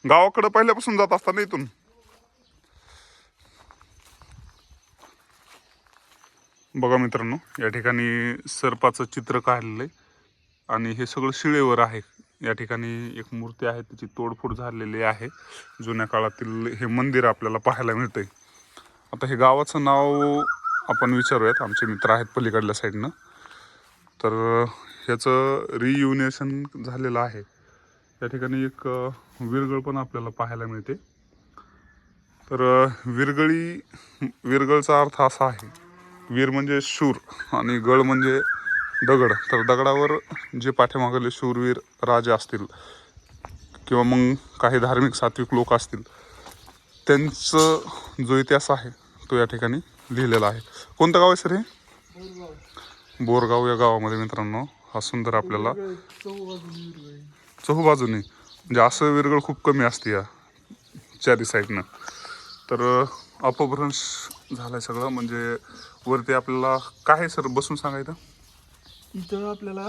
गावाकडे पहिल्यापासून जात असताना इथून. बघा मित्रांनो, या ठिकाणी सर्पाचं चित्र काढलेलं आहे आणि हे सगळं शिळेवर आहे. या ठिकाणी एक मूर्ती आहे, त्याची तोडफोड झालेली आहे. जुन्या काळातील हे मंदिर आपल्याला पाहायला मिळतंय. आता हे गावाचं नाव आपण विचारूयात, आमचे मित्र आहेत पलीकडल्या साईडनं. तर ह्याचं रियुनेशन झालेलं आहे. या ठिकाणी एक विरगळ पण आपल्याला पाहायला मिळते. तर विरगळचा अर्थ असा आहे, वीर म्हणजे शूर आणि गळ म्हणजे दगड. तर दगडावर जे पाठीमागले शूरवीर राजे असतील किंवा मग काही धार्मिक सात्विक लोक असतील, त्यांचं जो इतिहास आहे तो या ठिकाणी लिहिलेला आहे. कोणतं गाव आहे सर हे? बोरगाव. या गावामध्ये मित्रांनो हा सुंदर आपल्याला चहूबाजूनी म्हणजे असं विरगळ खूप कमी असते या चारी साईडनं. तर अपभ्रंश झालाय सगळं. म्हणजे वरती आपल्याला काय आहे सर बसून सांगायचं? इथं आपल्याला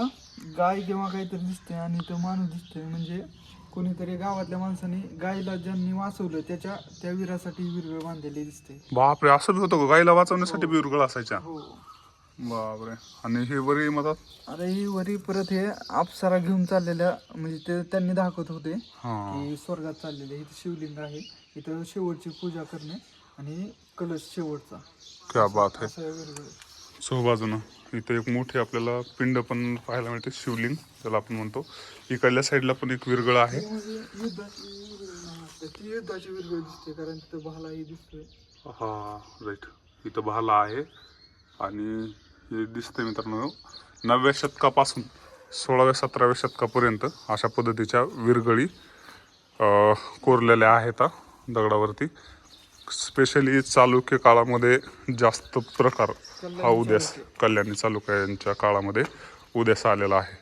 गाय किंवा काहीतरी दिसते आणि इथं माणूस दिसतोय. म्हणजे कोणीतरी गावातल्या माणसाने गायला ज्यांनी वाचवलं त्या वीरासाठी विरगळ बांधलेली दिसते. बापरे, असं बी होतं का? गायला वाचवण्यासाठी बी विरगळ असायच्या? हो. बापरे. आणि हे वरी मधात? अरे ही वरी परत हे अप्सरा घेऊन चाललेल्या, म्हणजे ते त्यांनी दाखवत होते की स्वर्गात चाललेले. इथं शिवलिंग आहे, इथं शेवटची पूजा करणे आणि कलश शेवटचा. क्या बात आहे. असं विरगळ. चहूबाजूनं इथे एक मोठी आपल्याला पिंड पण पाहायला मिळते, शिवलिंग त्याला आपण म्हणतो. इकडल्या साईडला पण एक विरगळ आहे. म्हणजे युद्धाची विरगळ दिसते, कारण तिथं भालाही दिसतोय. हा राईट, इथं भाला आहे. आणि हे दिसते मित्रांनो 9व्या शतकापासून 16व्या 17व्या शतकापर्यंत अशा पद्धतीच्या विरगळी कोरलेल्या आहेत दगडावरती. स्पेशली चालुक्य काळामध्ये जास्त प्रकार हा उदयास, कल्याणी चालुक्यांच्या काळामध्ये उदयास आलेला आहे.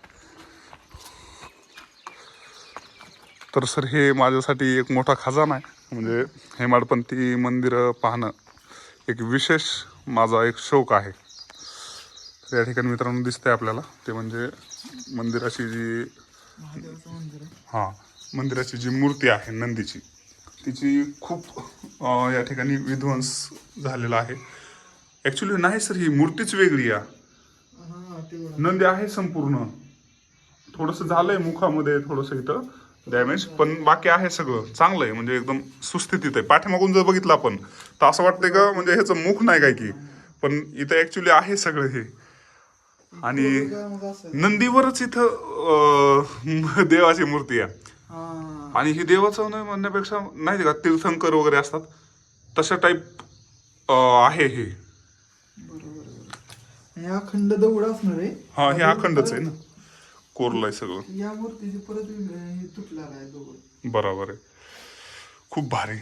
तर सर हे माझ्यासाठी एक मोठा खजाना आहे. म्हणजे हेमाडपंथी मंदिरं पाहणं एक विशेष माझा एक शौक आहे. तर या ठिकाणी मित्रांनो दिसतंय आपल्याला ते म्हणजे मंदिराची जी मंदिराची जी मूर्ती आहे नंदीची, तिची खूप या ठिकाणी विध्वंस झालेला आहे. ॲक्च्युली नाही सर, ही मूर्तीच वेगळी आहे. नंदी आहे संपूर्ण, थोडंसं झालंय मुखामध्ये थोडंसं इथं डॅमेज, पण बाकी आहे सगळं चांगलं आहे. म्हणजे एकदम सुस्थितीत आहे. पाठीमागून जर बघितलं आपण तर असं वाटतंय का म्हणजे ह्याचं मुख नाही काय की, पण इथं ॲक्च्युली आहे सगळं हे. आणि नंदीवरच इथं देवाची मूर्ती आहे. आणि ही देवाचं नाही म्हणण्यापेक्षा नाही का तीर्थंकर वगैरे असतात तशा टाईप आहे हे. बरोबर. अखंड दगड असणार आहे. हा, हे अखंडच आहे ना, कोरलंय सगळं. या मूर्तीची परत तुटलेला आहे दगड. बरोबर आहे. खूप भारी.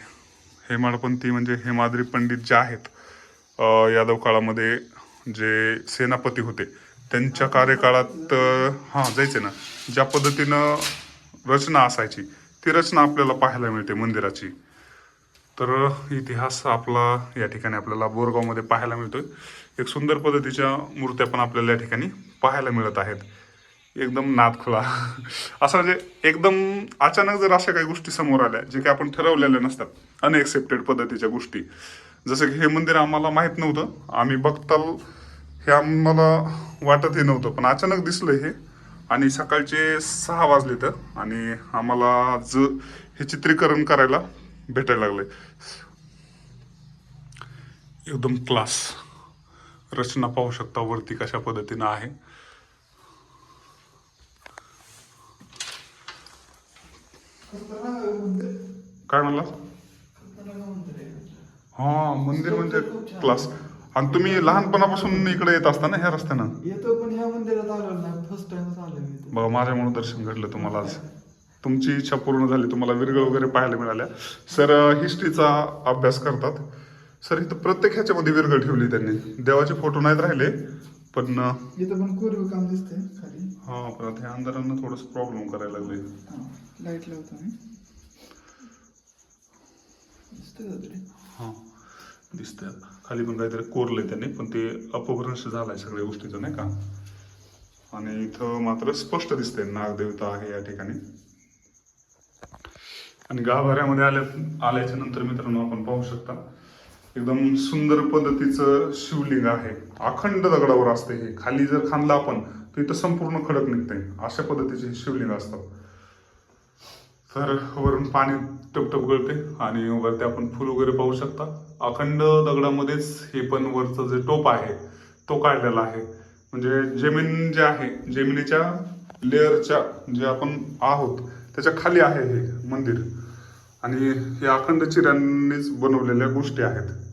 हेमाडपंथी म्हणजे हेमाद्री पंडित जे आहेत, यादव काळामध्ये जे सेनापती होते त्यांच्या कार्यकाळात जायचे ना, ज्या पद्धतीनं रचना असायची ती रचना आपल्याला पाहायला मिळते मंदिराची. तर इतिहास आपला या ठिकाणी आपल्याला बोरगावमध्ये पाहायला मिळतोय. एक सुंदर पद्धतीच्या मूर्त्या पण आपल्याला या ठिकाणी पाहायला मिळत आहेत. एकदम नादखुळा असं म्हणजे एकदम अचानक जर अशा काही गोष्टी समोर आल्या जे काही आपण ठरवलेल्या नसतात, अनएक्सेप्टेड पद्धतीच्या गोष्टी, जसं की हे मंदिर आम्हाला माहीत नव्हतं, आम्ही बघताल हे आम्हाला वाटतही नव्हतं, पण अचानक दिसलं हे. आणि सकाळचे 6 वाजले तर आणि आम्हाला हे चित्रीकरण करायला भेटायला लागले. एकदम क्लास रचना पाहू शकता वरती कशा पद्धतीनं आहे. काय म्हणला? हा, मंदिर म्हणजे क्लास. आणि तुम्ही लहानपणापासून इकडे येत असता ना ह्या रस्त्यानं? येतो, पण ह्या मंदिरात आलो नाही, फर्स्ट टाइम आलो मी. बघा, माझ्यामुळे दर्शन घडलं तुम्हाला आज. तुमची इच्छा पूर्ण झाली, तुम्हाला विरगळ वगैरे पाहायला मिळाल्या. सर हिस्ट्रीचा अभ्यास करतात सर. इथं प्रत्येक ह्याच्यामध्ये विरगळ ठेवली त्यांनी. देवाचे फोटो नाहीत राहिले, पण इथं पण कोरीव काम दिसतंय खाली. हा, पण हे अंधारानं थोडंसं प्रॉब्लेम करायला लागले. लाईट लावतो मी. हा, दिसतंय खाली पण काहीतरी कोरलंय त्यांनी, पण ते अपभ्रंश झालाय सगळ्या गोष्टीचं नाही का. आणि इथं मात्र स्पष्ट दिसतंय नागदेवता आहे या ठिकाणी. आणि गाभाऱ्यामध्ये आल्याच्या नंतर मित्रांनो आपण पाहू शकता एकदम सुंदर पद्धतीचं शिवलिंग आहे. अखंड दगडावर असते हे. खाली जर खांदलं आपण तर इथं संपूर्ण खडक निघते. अशा पद्धतीचे हे शिवलिंग असतात. तर वरून पाणी टपटप गळते आणि वरती आपण फुल वगैरे पाहू शकता. अखंड दगडामध्येच हे पण वरचं जे टोप आहे तो काढलेला आहे. म्हणजे जमीन जे आहे, जमिनीच्या लेअरच्या जे आपण आहोत त्याच्या खाली आहे हे मंदिर. आणि हे अखंड चिऱ्यांनीच बनवलेल्या गोष्टी आहेत.